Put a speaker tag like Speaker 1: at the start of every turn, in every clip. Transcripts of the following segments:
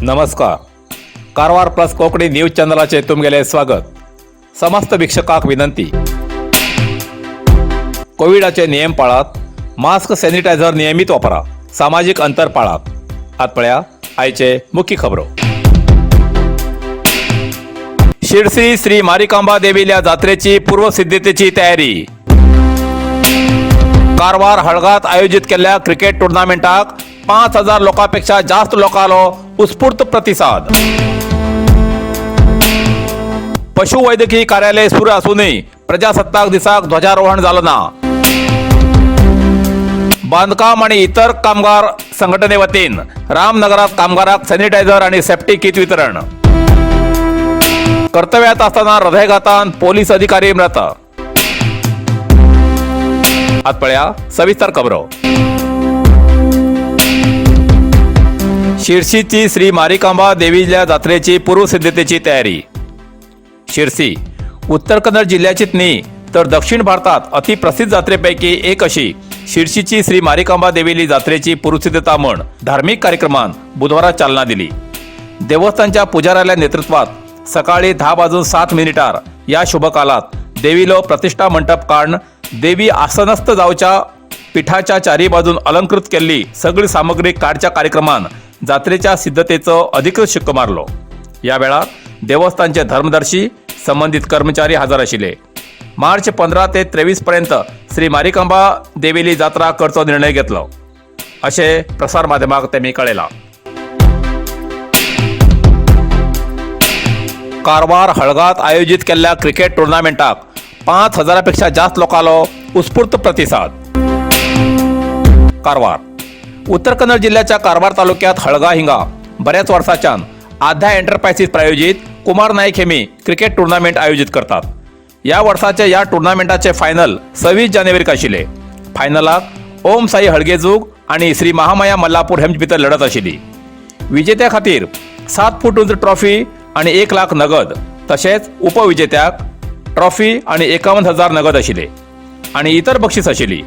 Speaker 1: नमस्कार. Karwar plus Konkani news चॅनलाचे तुमगेले स्वागत. समस्त वीक्षकांक विनंती, कोविडाचे नियम पाळात, मास्क सॅनिटायझर नियमित वापरा, सामाजिक अंतर पाळात. आतपळ्या आयचे मुख्य खबरो. शिरसी श्री मारिकांबा देवील्या जात्रेची पूर्वसिद्धतेची तयारी. कारवार हळगात आयोजित केलेल्या क्रिकेट टुर्नामेंटाक 5000 लोकांपेक्षा जास्त लोकांलो उत्स्फूर्त प्रतिसाद. पशुवैद्यकीय कार्यालय सुरू असूनही प्रजासत्ताक दिसाक ध्वजारोहण झालं ना. बांधकाम आणि इतर कामगार संघटने वतीन रामनगरात कामगाराक सॅनिटायझर आणि सेफ्टी किट वितरण. कर्तव्यात असताना हृदयघातान पोलीस अधिकारी मृत. आतपळ्या सविस्तर खबरो. शिरसीची श्री मारिकांबा देवीच्या जात्रेची पूर्वसिद्धतेची तयारी. शिरसी उत्तर कन्नड जिल्ह्याचीच न्ही तर दक्षिण भारतात अतिप्रसिद्ध जात्रेपैकी एक अशी शिरसीची श्री मारिकांबा देवीली जात्रेची पूर्वसिद्धता म्हण धार्मिक कार्यक्रमान बुधवारा चालना दिली. देवस्थानच्या पुजाऱ्याच्या नेतृत्वात सकाळी 10:07 या शुभकालात देवीलो प्रतिष्ठा मंडप काढून देवी आसनस्थ जावच्या पीठाच्या चारी बाजून अलंकृत केल्ली सगळी सामग्री काढच्या कार्यक्रमान जात्रेच्या सिद्धतेचो अधिकृत शिक्को मारलो. या वेळार देवस्थानचे धर्मदर्शी संबंधित कर्मचारी हजर आशिल्ले. मार्च 15 ते 23 पर्यंत श्री मारिकांबा देवीली जात्रा करचो निर्णय घेतलो असे प्रसार माध्यमाक त्यांनी कळयला. कारवार हळगात आयोजित केलेल्या क्रिकेट टुर्नामेंटाक 5000 पेक्षा जास्त लोकांलो उत्स्फूर्त प्रतिसाद. कारवार उत्तर कन्नड जिल्ह्याच्या कारवार तालुक्यात हळगा हिंगा बऱ्याच वर्षाच्यान आध्या एंटरप्राइजेस प्रायोजित कुमार नाईक हेमी क्रिकेट टुर्नामेंट आयोजित करतात. या वर्षाचे या टुर्नामेंटाचे फायनल 26 जानेवारीक आशिल्ले. फायनलाक ओम साई हळगेजूग आणि श्री महामाया मल्लापूर हेंचे भितर लढत आशिल्ली. विजेत्या खातीर 7 फूट उंच ट्रॉफी आणि 1 लाख नगद तसेच उपविजेत्याक ट्रॉफी आणि 51,000 नगद आशिल्ले आणि इतर बक्षीस आशिल्ली.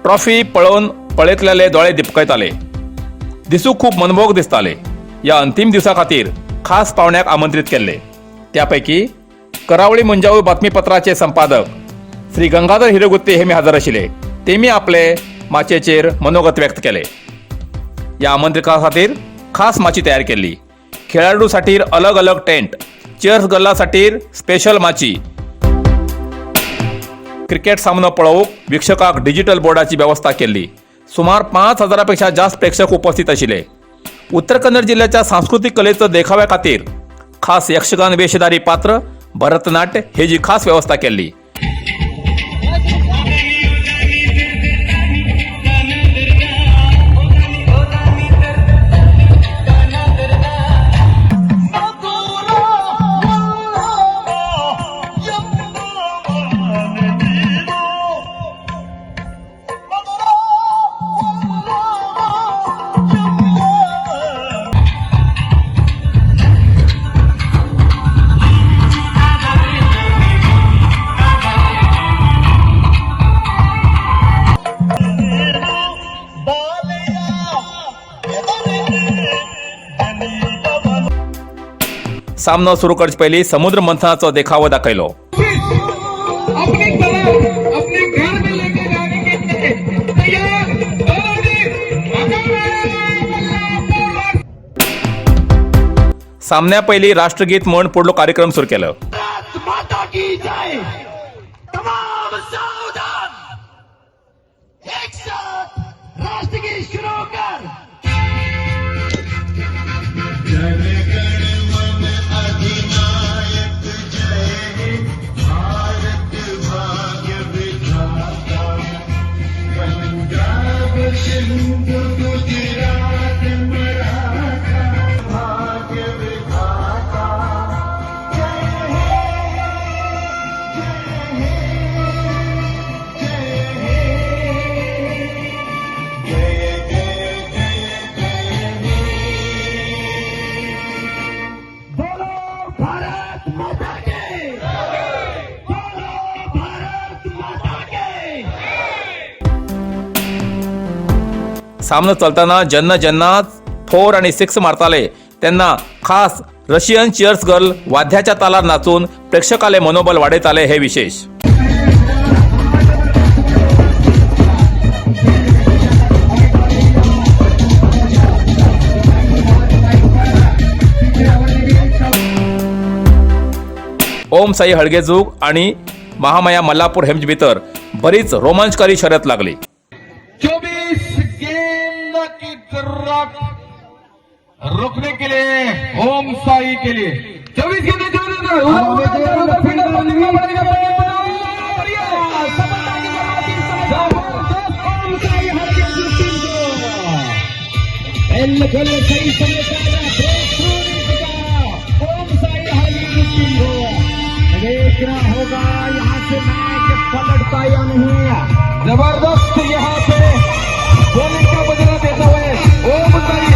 Speaker 1: ट्रॉफी पळोवन पळयतलेले दोळे दिपकयताले. दिसूक खूप मनमोहक दिसताले. या अंतिम दिवसा खातीर खास पावण्याक आमंत्रित केल्ले. त्यापैकी करावळी मुंजावळ बातमीपत्राचे संपादक श्री गंगाधर हिरेगुत्ते हेमी हजर आशिल्ले. तेमी आपले माचयेचेर मनोगत व्यक्त केले. या आमंत्रिता खातीर खास माची तयार केल्ली. खेळाडू साठीर अलग अलग टेंट, चेअर्स गर्ला साठीर स्पेशल माची. क्रिकेट सामनो पळोवूंक वीक्षकांक डिजिटल बोर्डाची व्यवस्था केल्ली. सुमार 5000 पेक्षा जास्त प्रेक्षक उपस्थित आशिल्ले. उत्तर कन्नड जिल्ह्याच्या सांस्कृतिक कलेचो देखाव्या खातीर खास यक्षगान वेशधारी पात्र, भरतनाट्य हेची खास व्यवस्था केल्ली. सामनो सुरू करचे पयलीं समुद्र मंथनाचो देखावो दाखयलो. सामन्या पयलीं राष्ट्रगीत म्हण पुढलो कार्यक्रम सुरू केलो. सामनो चलताना जेन्ना जेन्ना 4 आणि 6 मारताले त्यांना खास रशियन चिअर्स गर्ल वाद्याच्या तालार नाचून प्रेक्षकाले मनोबल वाढत आले हे विशेष. ओम साई हळगेजूग आणि महामाया मल्लापूर हेमज भीतर बरीच रोमांचकारी शर्यत लागली.
Speaker 2: 24 गेंद की जरूरत रोकने के लिए ओम साई के लिए 24 गेंद देखना होगा यहाँ से मैच पलटता या नहीं. जबरदस्त यहाँ पे बॉलिंग का बदला देता हुए ओम साई.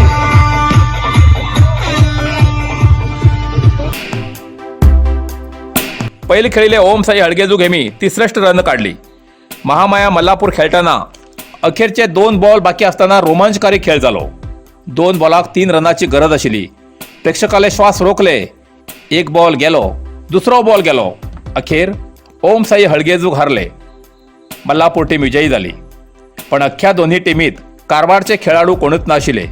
Speaker 1: पहिले खेळीले ओम साई हळगेजूग हेमी 63 रन काढली. महामाया मल्लापूर खेळताना अखेरचे 2 बॉल बाकी असताना रोमांचकारी खेळ झालो. 2 बॉलाक 3 रनाची गरज आशिल्ली. प्रेक्षकाले श्वास रोखले. 1 बॉल गेलो, दुसरो बॉल गेलो. अखेर ओम साई हळगेजूग हारले. मल्लापूर टीम विजयी झाली. पण अख्ख्या दोन्ही टीमीत कारवारचे खेळाडू कोणूच नाशिले.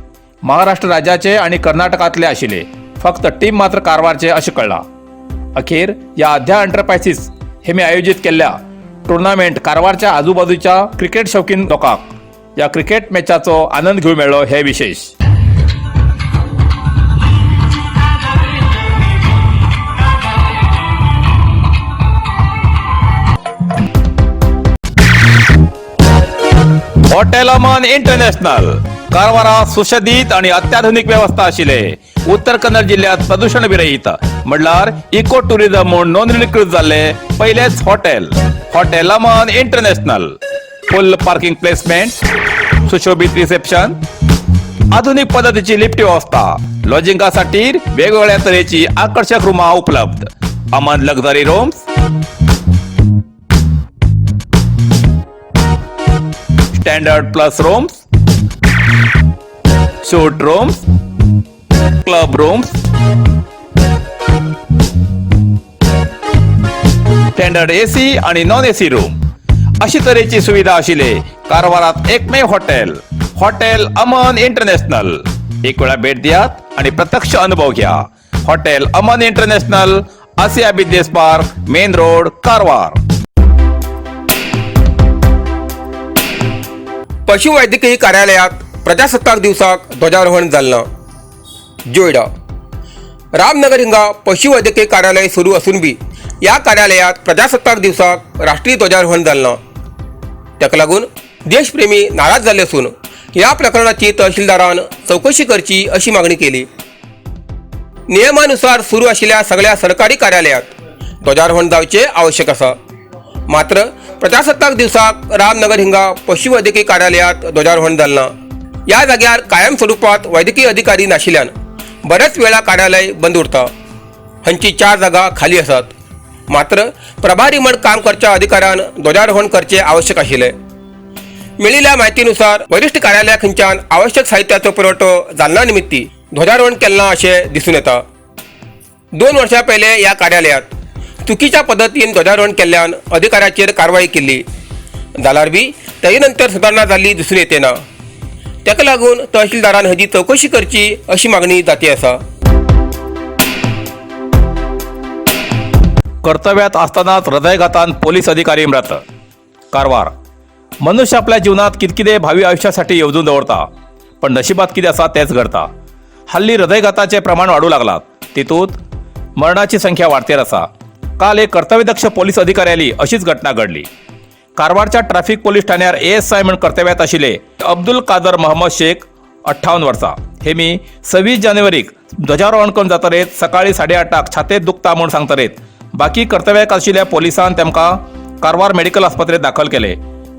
Speaker 1: महाराष्ट्र राज्याचे आणि कर्नाटकातले आशिले. फक्त टीम मात्र कारवारचे असे कळला. अखेर या आध्या एंटरप्राइसेस हेमी आयोजित केल्ल्या टुर्नामेंट कारवारच्या आजूबाजूच्या क्रिकेट शौकीन लोकांक या क्रिकेट मॅचाचो आनंद घेवंक मेळ्ळो हे विशेष. हॉटेल अमन इंटरनॅशनल कारवारा सुशोभित आणि अत्याधुनिक व्यवस्था आशिले. उत्तर कन्नड जिल्ह्यात प्रदूषण विरहित म्हणल्यार इको टुरिझम म्हणून नोंदणीकृत झाले पहिलेच हॉटेल अमन इंटरनॅशनल. फुल पार्किंग प्लेसमेंट, सुशोभित रिसेप्शन, आधुनिक पद्धतीची लिफ्ट व्यवस्था, लॉजिंगासाठी वेगवेगळ्या तऱ्हेची आकर्षक रूमा उपलब्ध. Aman luxury rooms, standard plus rooms, shoot rooms, club rooms, standard AC आणि नॉन एसी रूम अशी तऱ्हेची सुविधा आशिले कारवारात एकमेव हॉटेल अमन इंटरनॅशनल. एक वेळा भेट दियात आणि प्रत्यक्ष अनुभव घ्या. Hotel Aman international, Asiya business park, main road, Karwar.
Speaker 3: पशुवैद्यकीय कार्यालयात प्रजासत्ताक दिवसाक ध्वजारोहण जालना. जोयडा रामनगर हिंगा पशुवैद्यकीय कार्यालय सुरू असून बी या कार्यालयात प्रजासत्ताक दिवसाक राष्ट्रीय ध्वजारोहण जालना. ताका लागून देशप्रेमी नाराज झाले असून या प्रकरणाची तहसीलदारान चौकशी करची अशी मागणी केली. नियमानुसार सुरू असलेल्या सगळ्या सरकारी कार्यालयात ध्वजारोहण जावचे आवश्यक असा. मात्र प्रजासत्ताक दिवसाक रामनगर हिंगा पशुवैद्यकीय कार्यालयात ध्वजारोहण जालना. या जाग्यार कायम स्वरूपात वैद्यकीय अधिकारी नाशिल्ल्यान बरेच वेळा कार्यालय बंद उरता. हांची 4 जागा खाली आसात. मात्र प्रभारी म्हण काम करच्या अधिकाऱ्यान ध्वजारोहण करचे आवश्यक आशिल्ले. मेळिल्ल्या म्हायतीनुसार वरिष्ठ कार्यालया खंयच्यान आवश्यक साहित्याचो पुरवठो जालना निमित्ती ध्वजारोहण केल्ला अशें दिसून येता. 2 वर्सां पयले या कार्यालयात चुकीच्या पद्धतीन ध्वजारोहण केल्ल्यान अधिकाऱ्याचेर कारवाई केली जाल्यार बी तेय नंतर सुदारणा जाल्ली दिसून येतना. ताका लागून तहसीलदारान हाची चौकशी करची अशी मागणी जाती आसा.
Speaker 1: कर्तव्यात असतानाच हृदयघातान पोलीस अधिकारी मृत. कारवार मनुष्य आपल्या जीवनात कितकिदे भावी आयुष्यासाठी येवजून दवरता, पण नशिबात कितें आसा तेच घडता. हल्ली हृदयघाताचे प्रमाण वाढू लागलात. तितूंत मरणाची संख्या वाडतेर आसा. काल एक कर्तव्यदक्ष पोलीस अधिकाऱ्याली अशीच घटना घडली. कारवारच्या ट्रॅफिक पोलीस ठाण्यार ASI म्हणून कर्तव्यात आशिल्ले अब्दुल कादर महम्मद शेख 58 वर्सां हेमी 26 जानेवारीक ध्वजारोहण करून जातरेत सकाळी 8:30 छातेत दुखता म्हणून सांगतरेत बाकी कर्तव्याक आशिल्ल्या पोलिसांन तेमकां कारवार मेडिकल आस्पत्रेत दाखल केले,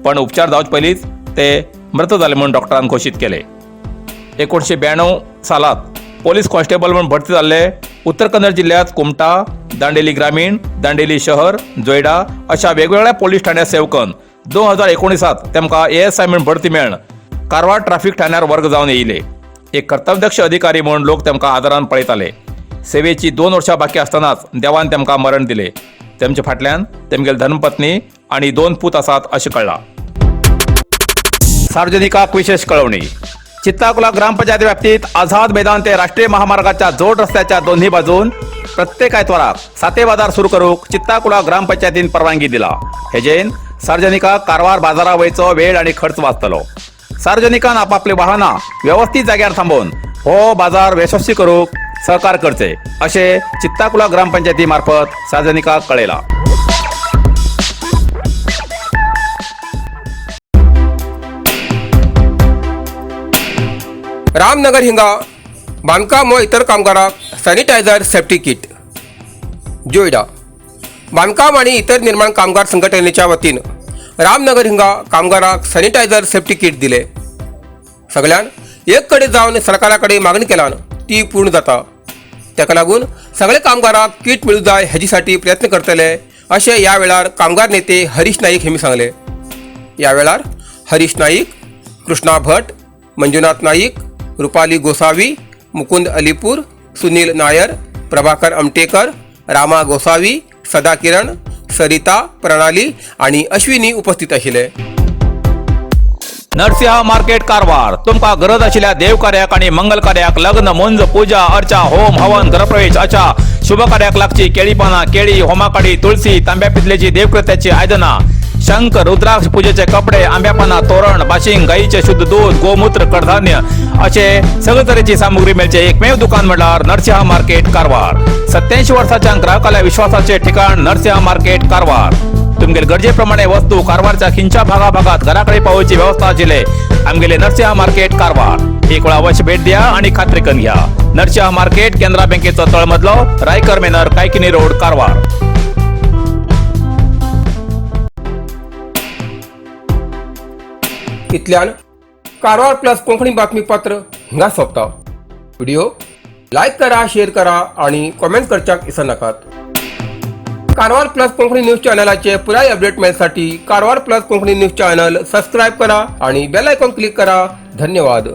Speaker 1: पण उपचार जावचे पयलींच ते मृत जाले म्हणून डॉक्टरान घोशीत केले. 1992 सालात पोलीस कॉन्स्टेबल म्हणून भरती जाल्ले उत्तर कन्नड जिल्ह्यात कुमटा, दांडेली ग्रामीण, दांडेली शहर, जोयडा अशा वेगवेगळ्या पोलीस ठाण्या सेवकन 2019 तेमकां ASI म्हणून भरती मेळन कारवार ट्रॅफिक ठाण्यार वर्ग जावन येयले. एक कर्तव्यदक्ष अधिकारी म्हणून लोक तेमकां आदरान पळयत आले. सेवेची 2 वर्सां बाकी आसतनाच देवान तेमकां मरण दिले. तेमचे फाटल्यान तेमगेली धर्मपत्नी आणि 2 पूत आसात अशें कळ्ळां. सार्वजनिकांक विशेष कळवणी. चित्ताकुला ग्रामपंचायती व्याप्तीत आझाद मैदान ते राष्ट्रीय महामार्गाच्या जोड रस्त्याच्या दोन्ही बाजून प्रत्येक आयतवाराक साते बाजार सुरू करूंक चित्ताकुला ग्रामपंचायतीन परवानगी दिला. हेजेन सार्वजनिकांक कारवार बाजारा वयचो वेळ आणि खर्च वाचतलो. सार्वजनिकांन आपापली वाहनां व्यवस्थित जाग्यार थांबोवन हो बाजार यशस्वी करूंक सहकार करचे अशें चित्ताकुला ग्रामपंचायती मार्फत सार्वजनिकांक कळयलां.
Speaker 3: रामनगर हिंगा बांदकाम व इतर कामगारांक सॅनिटायझर सेफ्टी किट. जोईडा बांदकाम आणि इतर निर्माण कामगार संघटनेच्या वतीन रामनगर हिंगा कामगारांक सॅनिटायझर सेफ्टी किट दिले. सगळ्यान एक कडेन जावन सरकारा कडेन मागणी केल्यान ती पूर्ण जाता. ताका लागून सगळे कामगारांक किट मेळूं जाय हेचे साठी प्रयत्न करतले अशें ह्या वेळार कामगार नेते हरीश नाईक हेमी सांगले. ह्या वेळार हरीश नाईक, कृष्णा भट, मंजुनाथ नाईक, रुपाली गोसावी, मुकुंद अलीपूर, सुनील नायर, प्रभाकर अमटेकर, रामा गोसावी, सदा किरण, सरिता, प्रणाली आणि अश्विनी उपस्थित आशिल्ले.
Speaker 1: नरसिंह मार्केट कारवार. तुमकां गरज आशिल्ल्या देवकार्याक आणि मंगल कार्याक, लग्न, मुंज, पूजा, अर्चा, होम, हवन, घरप्रवेश अशा शुभ कार्याक लागची केळी पानां, केळी, होमाकाडी, तुळसी, तांब्या पितलेची देवकृत्याची आयदनां, शंख, रुद्राक्ष पूजेचे कपडे, आंब्या पानां, तोरण, बाशिंग, गाईचे शुद्ध दूध, गोमूत्र, कडधान्य असे सगळे तरेची सामुग्री मेळचे एकमेव दुकान म्हणल्यार नरसिंह मार्केट कारवार. 87 वर्सांच्या ग्राहकाल्या विश्वासाचे ठिकाण नरसिंह मार्केट कारवार. तुमगेले गरजेप्रमाणे वस्तू कारवारच्या खिंच्या भागाभागात घराकडे पावोवची व्यवस्था आशिल्ले आमगेले नरसिंह मार्केट कारवार. एक वेळ अवश्य भेट द्या आणि खात्री करून घ्या. नरसिंह मार्केट केंद्रा बँकेचो तळमजलो, रायकर मेनर, कायकिनी रोड, कारवार.
Speaker 3: इतल्यान कारवार प्लस कोंकणी बातमीपत्र हिंगा सोंपता. व्हिडिओ लाईक करा, शेअर करा आणि कमेंट करच्याक विसरू नाकात. कारवार प्लस कोंकणी न्यूज चॅनलाचे पुराय अपडेट मेळसाठी Karwar plus Konkani news channel subscribe करा आणि बेल आयकॉन क्लिक करा. धन्यवाद.